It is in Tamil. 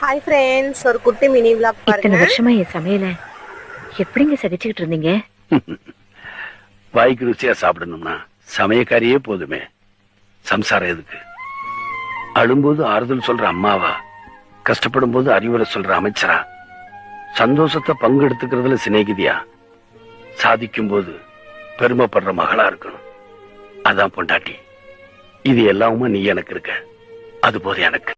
ஹாய் ஃப்ரெண்ட்ஸ், ஒரு குட்டி மினி விளாக் இத்தனை பாருங்க. வருஷமா என் சமையல எப்படிங்க சகிச்சுக்கிட்டு இருந்தீங்க? வாய்க்கு ருசியா சாப்பிடணும்னா சமயக்காரியே போதுமே. சம்சாரம் எதுக்கு? அழும்போது ஆறுதல் சொல்ற அம்மாவா, கஷ்டப்படும் போது அறிவுரை சொல்ற அமைச்சரா, சந்தோஷத்தை பங்கெடுத்துக்கிறதுல சிநேகிதியா, சாதிக்கும் போது பெருமைப்படுற மகளா இருக்கணும். அதான் பொண்டாட்டி. இது எல்லாமே நீ எனக்கு இருக்க, அது போது எனக்கு.